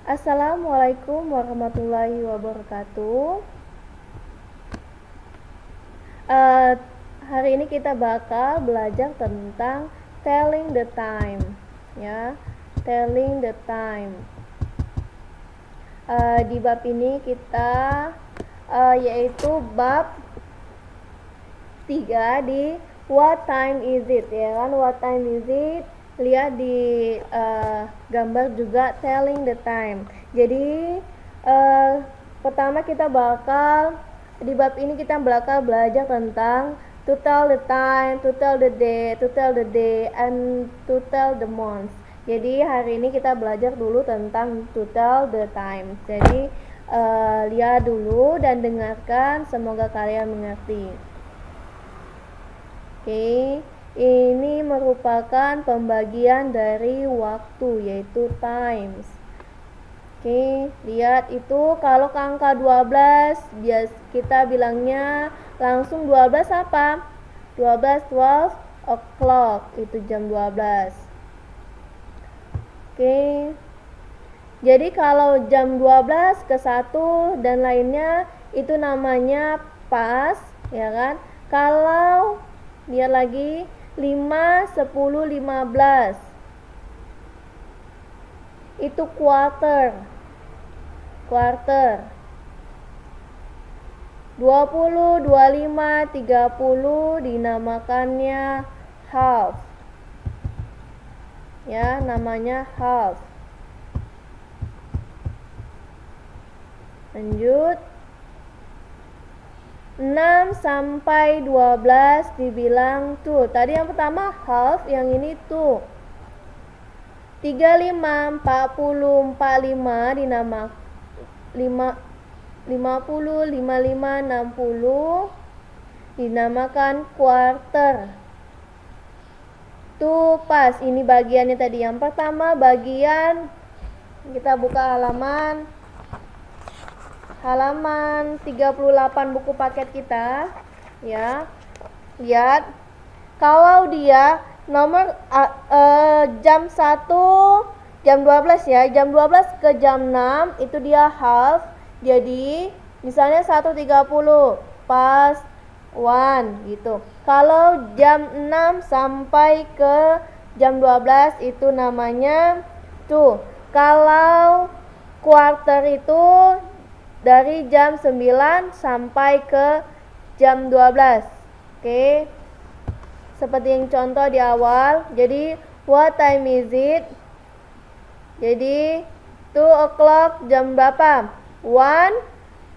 Assalamualaikum warahmatullahi wabarakatuh. Eh, Hari ini kita bakal belajar tentang telling the time, ya, telling the time. Di bab ini kita yaitu bab 3 di what time is it, ya kan? What time is it? Lihat di gambar juga telling the time. Jadi pertama kita bakal di bab ini kita bakal belajar tentang to tell the time, to tell the day, and to tell the month. Jadi hari ini kita belajar dulu tentang to tell the time. Jadi lihat dulu dan dengarkan, semoga kalian mengerti. Oke, ini merupakan pembagian dari waktu, yaitu times. Oke, lihat itu kalau ke angka 12 kita bilangnya langsung 12 apa? 12 o'clock, itu jam 12. Oke. Jadi kalau jam 12 ke 1 dan lainnya itu namanya pas, ya kan? Kalau lihat lagi 5, 10, 15 itu quarter 20, 25, 30 dinamakannya half, ya, namanya half. Lanjut, 6 sampai 12 dibilang tuh. Tadi yang pertama half, yang ini tuh. 35, 40, 45 dinamakan 50, 55, 60 dinamakan quarter. Tuh pas, ini bagiannya tadi. Yang pertama bagian, kita buka halaman 38 buku paket kita, ya. Lihat, kalau dia nomor jam 1, jam 12 ya, jam 12 ke jam 6 itu dia half. Jadi misalnya 1.30 pas 1 gitu. Kalau jam 6 sampai ke jam 12 itu namanya tuh. Kalau quarter itu dari jam 9 sampai ke jam 12. Oke. Seperti yang contoh di awal. Jadi what time is it? Jadi 2 o'clock jam berapa? 1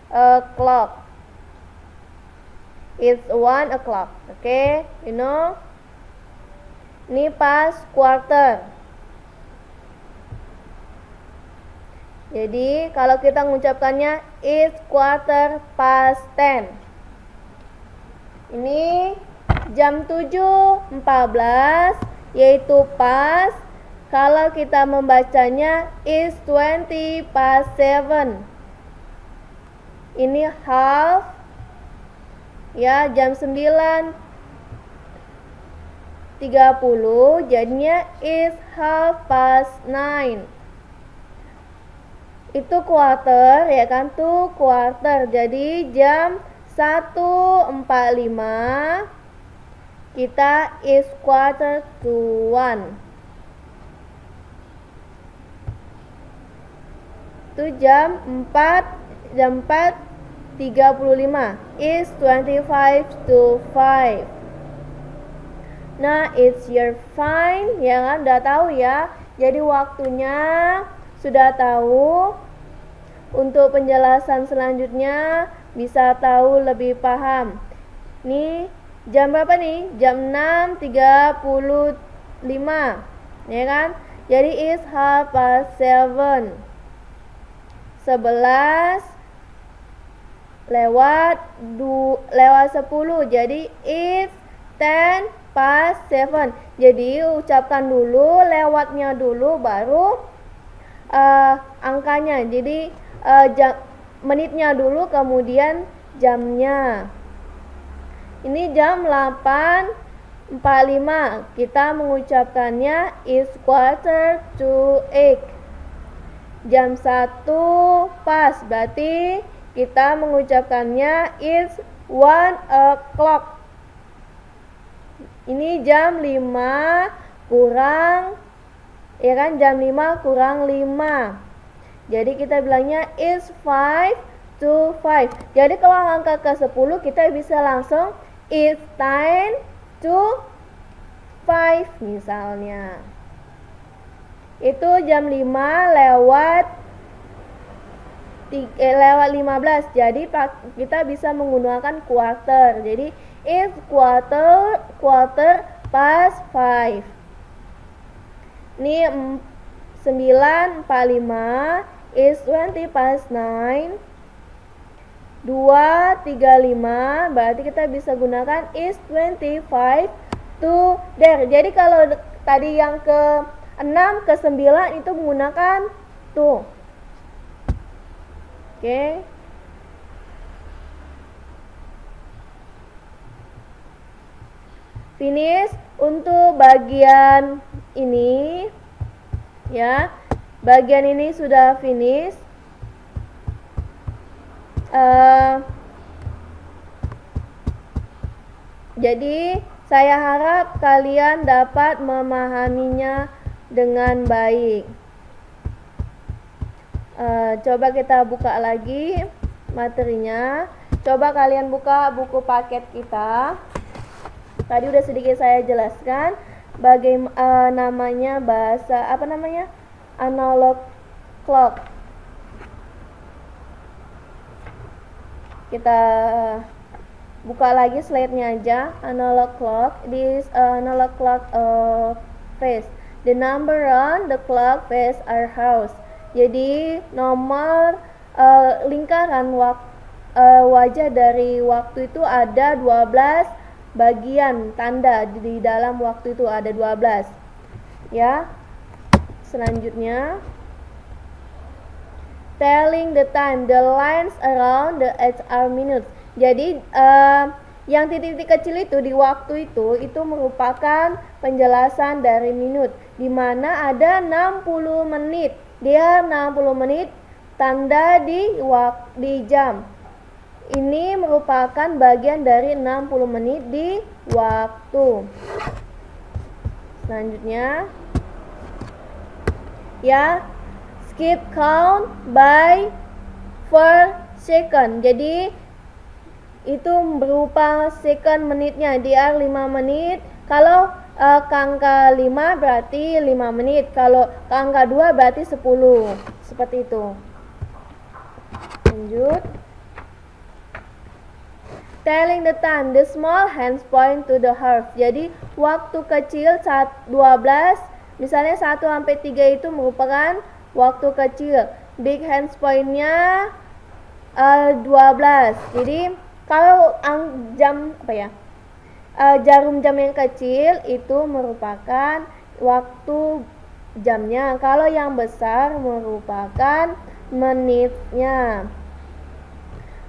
o'clock. It's 1 o'clock. Oke, you know. Ini pas quarter. Jadi kalau kita mengucapkannya it's quarter past 10. Ini jam 7.14 yaitu pas. Kalau kita membacanya it's 20 past 7. Ini half. Ya, jam 9.30 jadinya it's half past 9. Itu quarter, ya kan, tuh quarter. Jadi jam 1.45 kita is quarter to 1. Itu jam 4.35 is 25 to 5. Nah, it's your fine, ya kan, udah tahu ya. Jadi waktunya sudah tahu. Untuk penjelasan selanjutnya bisa tahu lebih paham. Nih, jam berapa nih? Jam 6.35, ya kan? Jadi it's half past 7. 11 lewat 10. Jadi it's 10 past 7. Jadi ucapkan dulu lewatnya dulu baru angkanya. Jadi menitnya dulu kemudian jamnya. Ini jam 8.45. Kita mengucapkannya is quarter to 8. jam 1 pas, berarti kita mengucapkannya it's 1 o'clock. Ini jam 5 kurang, ya kan, jam 5 kurang 5. Jadi kita bilangnya it's 5 to 5. Jadi kalau angka ke 10 kita bisa langsung it's 10 to 5 misalnya. Itu jam 5 lewat 15. Jadi kita bisa menggunakan quarter. Jadi it's quarter past 5. Ini 9:45 is 20 past 9. 2:35 berarti kita bisa gunakan is 25 to there. Jadi kalau tadi yang ke 6 ke 9 itu menggunakan to. Oke. Finish untuk bagian ini ya. Bagian ini sudah finish. Jadi saya harap kalian dapat memahaminya dengan baik. Coba kita buka lagi materinya. Coba kalian buka buku paket kita. Tadi udah sedikit saya jelaskan bagaimana namanya bahasa apa namanya analog clock. Kita buka lagi slide-nya aja. Analog clock. This analog clock face. The number on the clock face our house. Jadi nomor lingkaran wajah dari waktu itu ada 12 bagian tanda di dalam waktu itu ada 12. Ya. Selanjutnya telling the time, the lines around the edge are minutes. Jadi yang titik-titik kecil itu di waktu itu merupakan penjelasan dari minut, di mana ada 60 menit. Dia 60 menit tanda di jam. Ini merupakan bagian dari 60 menit di waktu. Selanjutnya ya, skip count by per second. Jadi itu berupa second menitnya. Dia 5 menit. Kalau ke angka 5 berarti 5 menit. Kalau ke angka 2 berarti 10. Seperti itu. Lanjut. Telling the time, the small hands point to the half. Jadi waktu kecil 12, misalnya 1 sampai 3 itu merupakan waktu kecil. Big hands point-nya 12. Jadi kalau jam apa ya? Jarum jam yang kecil itu merupakan waktu jamnya. Kalau yang besar merupakan menitnya.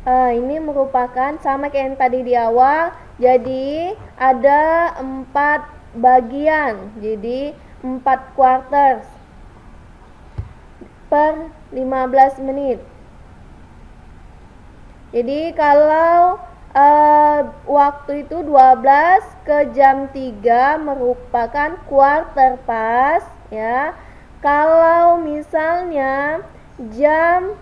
Ini merupakan sama kayak yang tadi di awal. Jadi ada 4 bagian. Jadi 4 quarters per 15 menit. Jadi kalau waktu itu 12 ke jam 3 merupakan quarter past ya. Kalau misalnya jam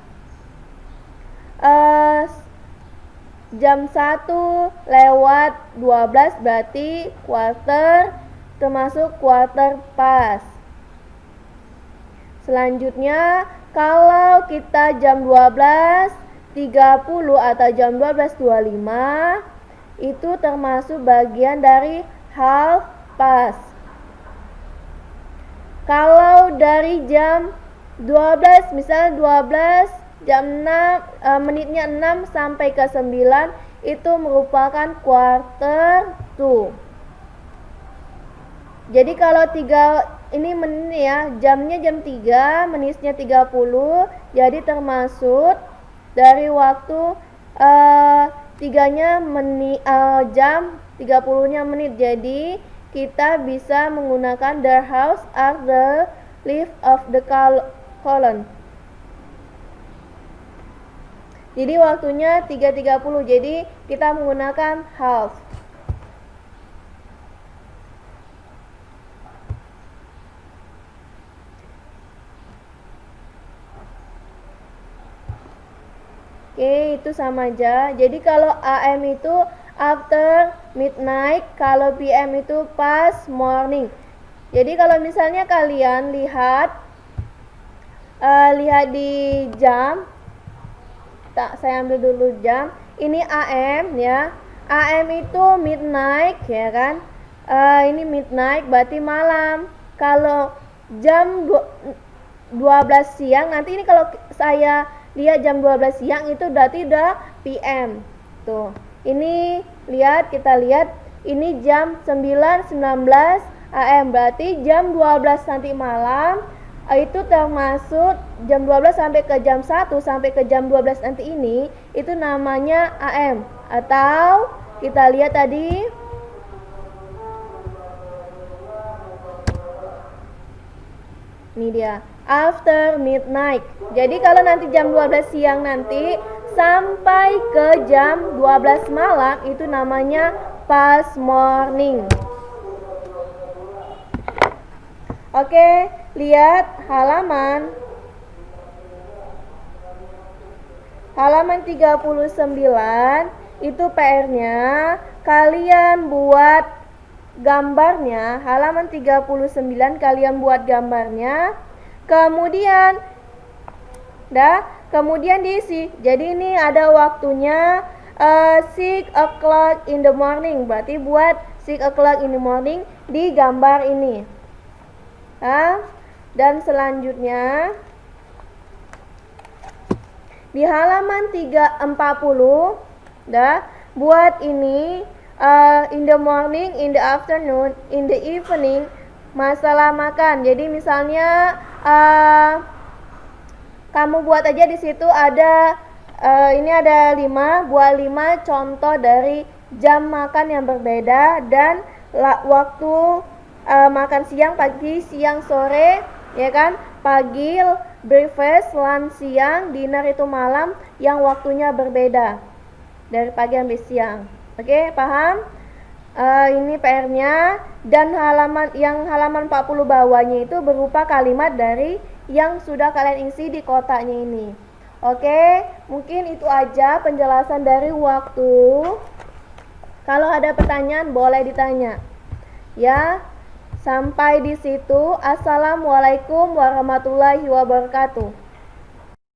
1 lewat 12 berarti quarter, termasuk quarter past. Selanjutnya kalau kita jam 12.30 atau jam 12.25 itu termasuk bagian dari half past. Kalau dari jam 12, misalnya 12 jam 6 menitnya 6 sampai ke 9 itu merupakan quarter to. Jadi kalau 3 ini menit ya, jamnya jam 3, menitnya 30, jadi termasuk dari waktu 3-nya menit jam, 30-nya menit. Jadi kita bisa menggunakan the house are the leaf of the column. Jadi waktunya 3.30. Jadi kita menggunakan half. Oke, itu sama aja. Jadi kalau AM itu after midnight, kalau PM itu past morning. Jadi kalau misalnya kalian lihat di jam, saya ambil dulu jam. Ini AM ya. AM itu midnight ya kan. Ini midnight berarti malam. Kalau jam 12 siang, nanti ini kalau saya lihat jam 12 siang itu berarti udah PM. Tuh. Ini kita lihat ini jam 9.19 AM, berarti jam 12 nanti malam itu termasuk jam 12 sampai ke jam 1 sampai ke jam 12 nanti ini itu namanya AM. Atau kita lihat tadi ini dia after midnight. Jadi kalau nanti jam 12 siang nanti sampai ke jam 12 malam itu namanya past morning. Oke, lihat halaman 39 itu PR-nya kalian buat gambarnya. Halaman 39 kalian buat gambarnya. Kemudian diisi. Jadi ini ada waktunya 6 o'clock in the morning. Berarti buat 6 o'clock in the morning di gambar ini. Dan selanjutnya di halaman 340 buat ini in the morning, in the afternoon, in the evening, masalah makan. Jadi misalnya kamu buat aja di situ ada ini ada 5, buat 5 contoh dari jam makan yang berbeda dan waktu makan siang, pagi, siang, sore, ya kan? Pagi breakfast, lunch siang, dinner itu malam yang waktunya berbeda dari pagi sampai siang. Oke, paham? Ini PR-nya dan halaman 40 bawahnya itu berupa kalimat dari yang sudah kalian isi di kotaknya ini. Oke, mungkin itu aja penjelasan dari waktu. Kalau ada pertanyaan boleh ditanya. Ya. Sampai di situ. Assalamualaikum warahmatullahi wabarakatuh.